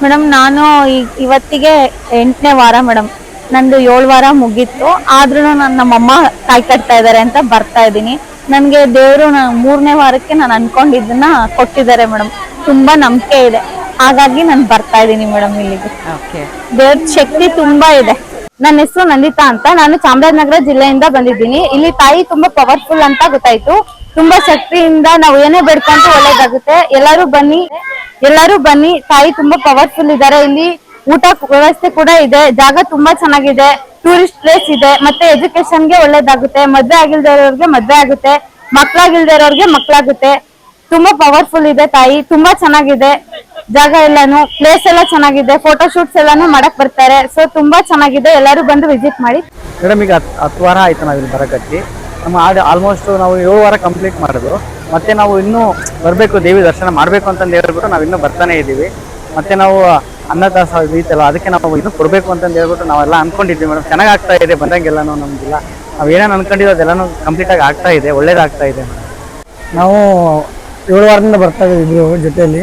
Madam ನಾನು ಇವತ್ತಿಗೆ 8ನೇ ವಾರ ಮೇಡಮ್. ನಂದು 7 ವಾರ ಮುಗೀತು. ಆದ್ರೂ ನಮ್ಮಮ್ಮ ಕಾಯಿ ಕಟ್ತಾ ಇದಾರೆ ಅಂತ ಬರ್ತಾ ಇದ್ದೀನಿ. ನನ್ಗೆ ದೇವ್ರು 3ನೇ ವಾರಕ್ಕೆ ನಾನು ಅನ್ಕೊಂಡಿದ್ದನ್ನ ಕೊಟ್ಟಿದ್ದಾರೆ ಮೇಡಮ್. ತುಂಬಾ ನಂಬಿಕೆ ಇದೆ, ಹಾಗಾಗಿ ನಾನು ಬರ್ತಾ ಇದ್ದೀನಿ ಮೇಡಮ್ ಇಲ್ಲಿಗೆ. ದೇವ್ರ ಶಕ್ತಿ ತುಂಬಾ ಇದೆ. ನನ್ನ ಹೆಸರು ನಂದಿತಾ ಅಂತ. ನಾನು ಚಾಮರಾಜನಗರ ಜಿಲ್ಲೆಯಿಂದ ಬಂದಿದ್ದೀನಿ. ಇಲ್ಲಿ ತಾಯಿ ತುಂಬಾ ಪವರ್ಫುಲ್ ಅಂತ ಗೊತ್ತಾಯ್ತು. ತುಂಬಾ ಶಕ್ತಿಯಿಂದ ನಾವು ಏನೇ ಬೇಡ್ಕೊಂಡ್ರು ಒಳ್ಳೇದಾಗುತ್ತೆ. ಎಲ್ಲರೂ ಬನ್ನಿ. ತಾಯಿ ತುಂಬಾ ಪವರ್ಫುಲ್ ಇದ್ದಾರೆ. ಇಲ್ಲಿ ಊಟ ವ್ಯವಸ್ಥೆ ಕೂಡ ಇದೆ. ಜಾಗ ತುಂಬಾ ಚೆನ್ನಾಗಿದೆ. ಟೂರಿಸ್ಟ್ ಪ್ಲೇಸ್ ಇದೆ. ಮತ್ತೆ ಎಜುಕೇಶನ್ಗೆ ಒಳ್ಳೇದಾಗುತ್ತೆ. ಮದ್ವೆ ಆಗಿಲ್ದಿರೋರ್ಗೆ ಮದ್ವೆ ಆಗುತ್ತೆ, ಮಕ್ಳಾಗಿಲ್ದಿರೋರ್ಗೆ ಮಕ್ಳಾಗುತ್ತೆ. ತುಂಬಾ ಪವರ್ಫುಲ್ ಇದೆ ತಾಯಿ. ತುಂಬಾ ಚೆನ್ನಾಗಿದೆ ಜಾಗ ಎಲ್ಲಾನು. ಪ್ಲೇಸ್ ಎಲ್ಲ ಚೆನ್ನಾಗಿದೆ. ಫೋಟೋ ಶೂಟ್ಸ್ ಎಲ್ಲಾನು ಮಾಡಕ್ ಬರ್ತಾರೆ. ಸೊ ತುಂಬಾ ಚೆನ್ನಾಗಿದೆ. ಎಲ್ಲರೂ ಬಂದು ವಿಸಿಟ್ ಮಾಡಿ. ಮೇಡಮ್ ಈಗ 10 ವಾರ ಆಯ್ತು ನಾವಿಲ್ಲಿ ಬರಕತ್ತಿ. ನಮ್ಮ ಆಲ್ಮೋಸ್ಟ್ ನಾವು 7 ವಾರ ಕಂಪ್ಲೀಟ್ ಮಾಡಿದ್ರು. ಮತ್ತೆ ನಾವು ಇನ್ನೂ ಬರಬೇಕು, ದೇವಿ ದರ್ಶನ ಮಾಡಬೇಕು ಅಂತಂದು ಹೇಳ್ಬಿಟ್ಟು ನಾವು ಇನ್ನೂ ಬರ್ತಾನೆ ಇದ್ದೀವಿ. ಮತ್ತೆ ನಾವು ಅನ್ನದಾಸ ಐತಲ್ಲ, ಅದಕ್ಕೆ ನಾವು ಇನ್ನೂ ಕೊಡಬೇಕು ಅಂತಂದು ಹೇಳ್ಬಿಟ್ಟು ನಾವೆಲ್ಲ ಅನ್ಕೊಂಡಿದ್ವಿ ಮೇಡಮ್. ಚೆನ್ನಾಗಿ ಆಗ್ತಾ ಇದೆ ಬಂದಂಗೆಲ್ಲನೂ. ನಮಗಿಲ್ಲ, ನಾವು ಏನೇನು ಅನ್ಕೊಂಡಿದ್ದು ಅದೆಲ್ಲನೂ ಕಂಪ್ಲೀಟಾಗಿ ಆಗ್ತಾ ಇದೆ, ಒಳ್ಳೇದಾಗ್ತಾ ಇದೆ ಮೇಡಮ್. ನಾವು 7 ವಾರದಿಂದ ಬರ್ತಾ ಇದ್ದೀವಿ ಜೊತೆಯಲ್ಲಿ.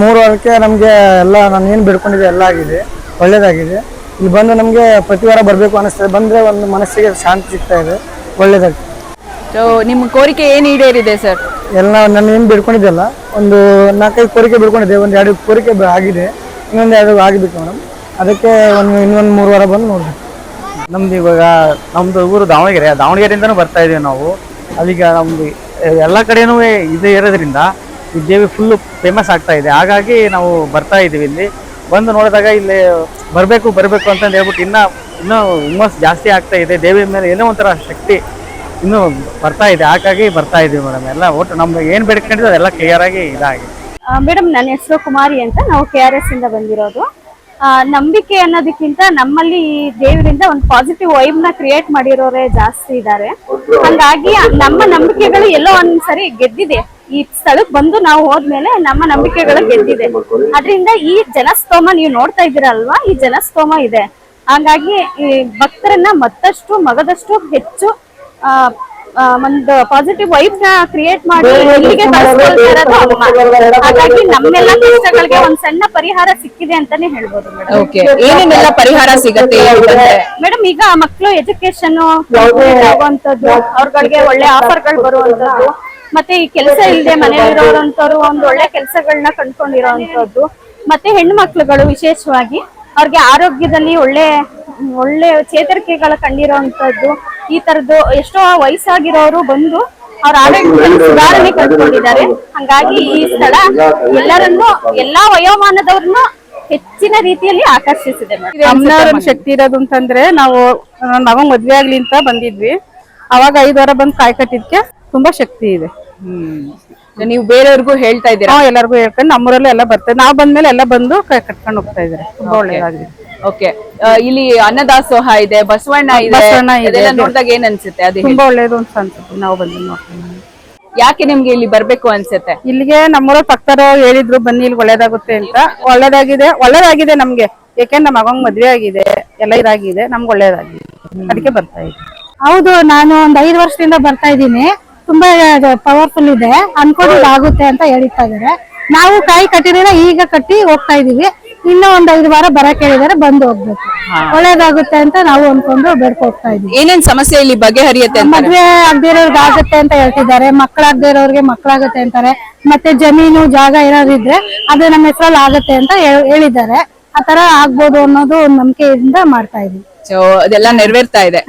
3 ವಾರಕ್ಕೆ ನಮಗೆ ಎಲ್ಲ ನಾನು ಏನು ಬೇಡ್ಕೊಂಡಿದ್ದೆ ಎಲ್ಲ ಆಗಿದೆ, ಒಳ್ಳೇದಾಗಿದೆ. ಇಲ್ಲಿ ಬಂದು ನಮಗೆ ಪ್ರತಿ ವಾರ ಬರಬೇಕು ಅನಿಸ್ತದೆ. ಬಂದರೆ ಒಂದು ಮನಸ್ಸಿಗೆ ಶಾಂತಿ ಸಿಗ್ತಾ ಇದೆ, ಒಳ್ಳೇದಾಗ್ತದೆ. ಸೊ ನಿಮ್ಮ ಕೋರಿಕೆ ಏನು ಈಡೇರಿದೆ ಸರ್? ಎಲ್ಲ ನಾನು ಏನು ಬೇಡ್ಕೊಂಡಿದ್ದೆಲ್ಲ ಒಂದು 4-5 ಕೋರಿಕೆ ಬೇಡ್ಕೊಂಡಿದ್ದೆ. 1-2 ಕೋರಿಕೆ ಆಗಿದೆ, ಇನ್ನೊಂದು 2 ಆಗಬೇಕು ಮೇಡಮ್. ಅದಕ್ಕೆ ಇನ್ನೊಂದು 3 ವಾರ ಬಂದು ನೋಡ್ಬೇಕು. ನಮ್ದು ಇವಾಗ ನಮ್ಮದು ಊರು ದಾವಣಗೆರೆಯಿಂದನೂ ಬರ್ತಾ ಇದ್ದೀವಿ ನಾವು. ಅದೀಗ ನಮ್ದು ಎಲ್ಲ ಕಡೆನೂ ಇದು ಇರೋದ್ರಿಂದ ಈ ದೇವಿ ಫುಲ್ಲು ಫೇಮಸ್ ಆಗ್ತಾ ಇದೆ. ಹಾಗಾಗಿ ನಾವು ಬರ್ತಾ ಇದ್ದೀವಿ. ಇಲ್ಲಿ ಬಂದು ನೋಡಿದಾಗ ಇಲ್ಲಿ ಬರಬೇಕು ಅಂತಂದು ಹೇಳ್ಬಿಟ್ಟು ಇನ್ನೂ ಹುಮ್ಮಸ್ ಜಾಸ್ತಿ ಆಗ್ತಾ ಇದೆ. ದೇವಿ ಮೇಲೆ ಏನೋ ಒಂಥರ ಶಕ್ತಿ ಇನ್ನೂ ಬರ್ತಾ ಇದೆ. ಹಾಗಾಗಿ ಬರ್ತಾ ಇದ್ದೀವಿ ಮೇಡಮ್. ಎಲ್ಲ ಒಟ್ಟು ನಮ್ಗೆ ಏನು ಬೇಡ್ಕೊಂಡಿದ್ದು ಅದೆಲ್ಲ ಕ್ಲಿಯರ್ ಆಗಿ ಇದಾಗಿದೆ. ಮೇಡಮ್ ನನ್ನ ಹೆಸರು ಕುಮಾರಿ ಅಂತ. ನಾವು KRS ಇಂದ ಬಂದಿರೋದು. ನಂಬಿಕೆ ಅನ್ನೋದಕ್ಕಿಂತ ನಮ್ಮಲ್ಲಿ ಈ ದೇವರಿಂದ ಒಂದು ಪಾಸಿಟಿವ್ ವೈಬ್ ನ ಕ್ರಿಯೇಟ್ ಮಾಡಿರೋರೇ ಜಾಸ್ತಿ ಇದ್ದಾರೆ. ಹಂಗಾಗಿ ನಮ್ಮ ನಂಬಿಕೆಗಳು ಎಲ್ಲೋ ಒಂದ್ಸರಿ ಗೆದ್ದಿದೆ. ಈ ಸ್ಥಳಕ್ಕೆ ಬಂದು ನಾವು ಹೋದ್ಮೇಲೆ ನಮ್ಮ ನಂಬಿಕೆಗಳು ಗೆದ್ದಿದೆ. ಅದರಿಂದ ಈ ಜನಸ್ತೋಮ ನೀವು ನೋಡ್ತಾ ಇದ್ದೀರಲ್ವಾ, ಈ ಜನಸ್ತೋಮ ಇದೆ. ಹಾಗಾಗಿ ಈ ಭಕ್ತರನ್ನ ಮಗದಷ್ಟು ಹೆಚ್ಚು ಒಂದು ಪಾಸಿಟಿವ್ ವೈಬ್ ನ ಕ್ರಿಯೇಟ್ ಮಾಡಿ ಇಲ್ಲಿಗೆ ಕಳಿಸ್ಕೊಳ್ತಾ ಇರೋದು ಅಮ್ಮ. ಹಾಗಾಗಿ ನಮ್ಮೆಲ್ಲ ಕಷ್ಟಗಳಿಗೆ ಒಂದ್ ಸಣ್ಣ ಪರಿಹಾರ ಸಿಕ್ಕಿದೆ ಅಂತಾನೆ ಹೇಳ್ಬೋದು ಮೇಡಮ್. ಏನೇನೆಲ್ಲ ಪರಿಹಾರ ಸಿಗತ್ತೆ ಮೇಡಮ್? ಈಗ ಮಕ್ಕಳು ಎಜುಕೇಶನ್ ಆಗುವಂತದ್ದು, ಅವ್ರಗಳಿಗೆ ಒಳ್ಳೆ ಆಫರ್ಗಳು ಬರುವಂತದ್ದು, ಮತ್ತೆ ಈ ಕೆಲಸ ಇಲ್ಲದೆ ಮನೆಯಲ್ಲಿರೋರಂತವ್ರು ಒಂದು ಒಳ್ಳೆ ಕೆಲಸಗಳನ್ನ ಕಂಡ್ಕೊಂಡಿರೋಂಥದ್ದು, ಮತ್ತೆ ಹೆಣ್ಣು ಮಕ್ಳುಗಳು ವಿಶೇಷವಾಗಿ ಅವ್ರಿಗೆ ಆರೋಗ್ಯದಲ್ಲಿ ಒಳ್ಳೆ ಚೇತರಿಕೆಗಳ ಕಂಡಿರೋಂಥದ್ದು. ಈ ತರದ್ದು ಎಷ್ಟೋ ವಯಸ್ಸಾಗಿರೋರು ಬಂದು ಅವ್ರ ಆರೋಗ್ಯದಲ್ಲಿ ಸುಧಾರಣೆ ಕಂಡುಕೊಂಡಿದ್ದಾರೆ. ಹಂಗಾಗಿ ಈ ಸ್ಥಳ ಎಲ್ಲಾ ವಯೋಮಾನದವ್ರನ್ನು ಹೆಚ್ಚಿನ ರೀತಿಯಲ್ಲಿ ಆಕರ್ಷಿಸಿದೆ. ಅಮ್ಮನವ್ರ ಶಕ್ತಿ ಇರೋದು ಅಂತಂದ್ರೆ, ನಾವು ಮಗ ಮದ್ವೆ ಆಗ್ಲಿ ಅಂತ ಬಂದಿದ್ವಿ. ಅವಾಗ 5 ವಾರ ಬಂದು ಕಾಯಿ ಕಟ್ಟಿದ್ಕೆ ತುಂಬಾ ಶಕ್ತಿ ಇದೆ. ನೀವು ಬೇರೆಯವ್ರಿಗೂ ಹೇಳ್ತಾ ಇದ್ದೀರಾ? ಎಲ್ಲರಿಗೂ ಹೇಳ್ಕೊಂಡು ನಮ್ಮೂರಲ್ಲೂ ಎಲ್ಲ ಬರ್ತಾರೆ. ನಾವ್ ಬಂದ್ಮೇಲೆ ಎಲ್ಲ ಬಂದು ಕಾಯಿ ಕಟ್ಕೊಂಡು ಹೋಗ್ತಾ ಇದಾರೆ. ತುಂಬಾ ಒಳ್ಳೇದಾಗಿದೆ. ಓಕೆ, ಇಲ್ಲಿ ಅನ್ನದಾಸೋಹ ಇದೆ, ಬಸವಣ್ಣ ಇದೆ, ನೋಡಿದಾಗ ಏನ್ ಅನ್ಸುತ್ತೆ? ಅದು ತುಂಬಾ ಒಳ್ಳೇದು ಅಂತ ಅನ್ಸುತ್ತೆ. ನಾವು ಬಂದು ನೋಡ್ತೀವಿ. ಯಾಕೆ ನಿಮ್ಗೆ ಇಲ್ಲಿ ಬರ್ಬೇಕು ಅನ್ಸುತ್ತೆ? ಇಲ್ಲಿಗೆ ನಮ್ಮೂರ ಭಕ್ತರು ಹೇಳಿದ್ರು ಬನ್ನಿ ಇಲ್ಲಿ ಒಳ್ಳೇದಾಗುತ್ತೆ ಅಂತ. ಒಳ್ಳೇದಾಗಿದೆ ನಮ್ಗೆ. ಯಾಕೆಂದ್ರೆ ನಮ್ಮ ಮಗಂಗ್ ಮದ್ವೆ ಆಗಿದೆ, ಎಲ್ಲ ಇದಾಗಿದೆ, ನಮ್ಗೆ ಒಳ್ಳೇದಾಗಿದೆ. ಅದಕ್ಕೆ ಬರ್ತಾ ಇದ್ದೀವಿ. ಹೌದು, ನಾನು ಒಂದ್ 5 ವರ್ಷದಿಂದ ಬರ್ತಾ ಇದ್ದೀನಿ. ತುಂಬಾ ಪವರ್ಫುಲ್ ಇದೆ, ಅನ್ಕೊಂಡಿದ್ದು ಆಗುತ್ತೆ ಅಂತ ಹೇಳ್ತಾ ಇದಾರೆ. ನಾವು ಕಾಯಿ ಕಟ್ಟಿದ್ರೆ ಈಗ ಕಟ್ಟಿ ಹೋಗ್ತಾ ಇದೀವಿ. ಇನ್ನೂ ಒಂದ್ 5 ವಾರ ಬರಕ್ ಹೇಳಿದಾರೆ, ಬಂದು ಹೋಗ್ಬೇಕು. ಒಳ್ಳೇದಾಗುತ್ತೆ ಅಂತ ನಾವು ಅನ್ಕೊಂಡು ಬೇಡ್ಕೊ ಹೋಗ್ತಾ ಇದೀವಿ. ಏನೇನ್ ಸಮಸ್ಯೆ ಇಲ್ಲಿ ಬಗೆಹರಿಯುತ್ತೆ? ಮದ್ವೆ ಆಗದಿರೋರ್ಗೆ ಆಗುತ್ತೆ ಅಂತ ಹೇಳ್ತಿದ್ದಾರೆ, ಮಕ್ಕಳಾಗದೇ ಇರೋರ್ಗೆ ಮಕ್ಕಳಾಗುತ್ತೆ ಅಂತಾರೆ. ಮತ್ತೆ ಜಮೀನು ಜಾಗ ಇರೋದಿದ್ರೆ ಅದು ನಮ್ಮ ಹೆಸರಲ್ಲಿ ಆಗುತ್ತೆ ಅಂತ ಹೇಳಿದ್ದಾರೆ. ಆತರ ಆಗ್ಬೋದು ಅನ್ನೋದು ಒಂದು ನಂಬಿಕೆಯಿಂದ ಮಾಡ್ತಾ ಇದೀವಿ. ಸೊ ಅದೆಲ್ಲ ನೆರವೇರ್ತಾ ಇದೆ.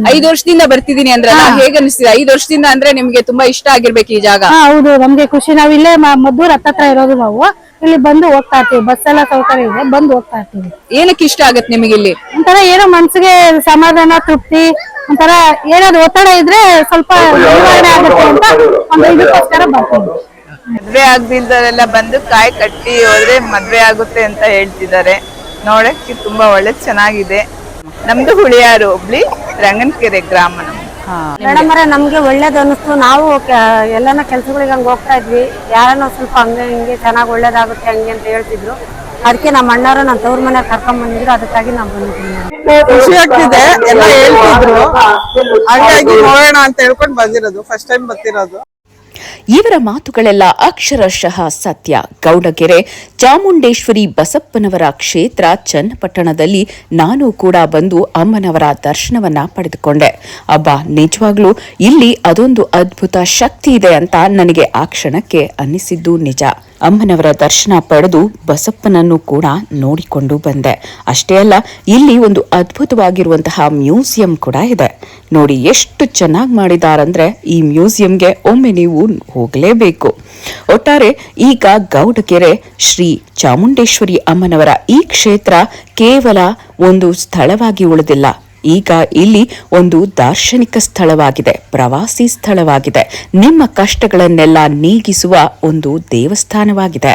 5 ವರ್ಷದಿಂದ ಬರ್ತಿದೀನಿ ಅಂದ್ರೆ ಹೇಗ ಅನಿಸ್ತಿದೆ? 5 ವರ್ಷದಿಂದ ಅಂದ್ರೆ ನಿಮ್ಗೆ ತುಂಬಾ ಇಷ್ಟ ಆಗಿರ್ಬೇಕು ಈ ಜಾಗ. ಹೌದು, ನಮ್ಗೆ ಖುಷಿ. ನಾವ್ ಇಲ್ಲೇ ಮದ್ದೂರ್ ಹತ್ತತ್ರ ಇರೋದು. ನಾವು ಇಲ್ಲಿ ಬಂದು ಹೋಗ್ತಾ ಇರ್ತೀವಿ. ಬಸ್ ಎಲ್ಲ ಸೌಕರ್ಯ ಇದೆ, ಬಂದು ಹೋಗ್ತಾ ಇರ್ತೀವಿ. ಏನಕ್ಕೆ ಇಷ್ಟ ಆಗತ್ತೆ ನಿಮಗೆ ಇಲ್ಲಿ? ಒಂಥರ ಏನೋ ಮನ್ಸಿಗೆ ಸಮಾಧಾನ, ತೃಪ್ತಿ, ಒಂಥರ ಏನಾದ್ರು ಒತ್ತಡ ಇದ್ರೆ ಸ್ವಲ್ಪ ನಿವಾರಣೆ ಆಗುತ್ತೆ ಅಂತ ಒಂದು ಇದಕ್ಕೋಸ್ಕರ ಬರ್ತೀವಿ. ಮದ್ವೆ ಆಗದಿದ್ದವರೆಲ್ಲ ಬಂದು ಕಾಯಿ ಕಟ್ಟಿ ಹೋದ್ರೆ ಮದ್ವೆ ಆಗುತ್ತೆ ಅಂತ ಹೇಳ್ತಿದ್ದಾರೆ. ನೋಡಕ್ಕೆ ತುಂಬಾ ಒಳ್ಳೆ ಚೆನ್ನಾಗಿದೆ. ನಮ್ದು ಹುಳಿಯಾರು ಹೋಬ್ಳಿ, ರಂಗನಕೆರೆ ಗ್ರಾಮ. ಮೇಡಮ್ ಅವರೇ, ನಮ್ಗೆ ಒಳ್ಳೇದು ಅನಿಸ್ತು. ನಾವು ಎಲ್ಲಾನ ಕೆಲ್ಸಗಳಿಗೆ ಹಂಗ ಹೋಗ್ತಾ ಇದ್ವಿ. ಯಾರನ್ನ ಸ್ವಲ್ಪ ಹಿಂಗೆ ಚೆನ್ನಾಗಿ ಒಳ್ಳೇದಾಗುತ್ತೆ ಹಂಗೆ ಅಂತ ಹೇಳ್ತಿದ್ರು. ಅದಕ್ಕೆ ನಮ್ಮ ಅಣ್ಣವರು ನನ್ನ ತವ್ರ ಮನೆ ಕರ್ಕೊಂಡ್ ಬಂದಿದ್ರು. ಅದಕ್ಕಾಗಿ ನಾವು ಬಂದಿದ್ದೀವಿ. ಖುಷಿ ಆಗ್ತಿದೆ, ಎಲ್ಲ ಹೇಳ್ತಿದ್ರು, ಹಾಗಾಗಿ ನೋಡೋಣ ಅಂತ ಹೇಳ್ಕೊಂಡು ಬಂದಿರೋದು. ಫಸ್ಟ್ ಟೈಮ್ ಬರ್ತಿರೋದು. ಇವರ ಮಾತುಗಳೆಲ್ಲ ಅಕ್ಷರಶಃ ಸತ್ಯ. ಗೌಡಗೆರೆ ಚಾಮುಂಡೇಶ್ವರಿ ಬಸಪ್ಪನವರ ಕ್ಷೇತ್ರ ಚನ್ನಪಟ್ಟಣದಲ್ಲಿ ನಾನು ಕೂಡ ಬಂದು ಅಮ್ಮನವರ ದರ್ಶನವನ್ನ ಪಡೆದುಕೊಂಡೆ. ಅಬ್ಬಾ, ನಿಜವಾಗ್ಲೂ ಇಲ್ಲಿ ಅದೊಂದು ಅದ್ಭುತ ಶಕ್ತಿ ಇದೆ ಅಂತ ನನಗೆ ಆ ಕ್ಷಣಕ್ಕೆ ಅನ್ನಿಸಿದ್ದು ನಿಜ. ಅಮ್ಮನವರ ದರ್ಶನ ಪಡೆದು ಬಸಪ್ಪನನ್ನು ಕೂಡ ನೋಡಿಕೊಂಡು ಬಂದೆ. ಅಷ್ಟೇ ಅಲ್ಲ, ಇಲ್ಲಿ ಒಂದು ಅದ್ಭುತವಾಗಿರುವಂತಹ ಮ್ಯೂಸಿಯಂ ಕೂಡ ಇದೆ. ನೋಡಿ ಎಷ್ಟು ಚೆನ್ನಾಗಿ ಮಾಡಿದಾರಂದ್ರೆ ಈ ಮ್ಯೂಸಿಯಂಗೆ ಒಮ್ಮೆ ನೀವು ಹೋಗಲೇಬೇಕು. ಒಟ್ಟಾರೆ ಈಗ ಗೌಡಗೆರೆ ಶ್ರೀ ಚಾಮುಂಡೇಶ್ವರಿ ಅಮ್ಮನವರ ಈ ಕ್ಷೇತ್ರ ಕೇವಲ ಒಂದು ಸ್ಥಳವಾಗಿ ಉಳಿದಿಲ್ಲ. ಈಗ ಇಲ್ಲಿ ಒಂದು ದಾರ್ಶನಿಕ ಸ್ಥಳವಾಗಿದೆ, ಪ್ರವಾಸಿ ಸ್ಥಳವಾಗಿದೆ, ನಿಮ್ಮ ಕಷ್ಟಗಳನ್ನೆಲ್ಲ ನೀಗಿಸುವ ಒಂದು ದೇವಸ್ಥಾನವಾಗಿದೆ.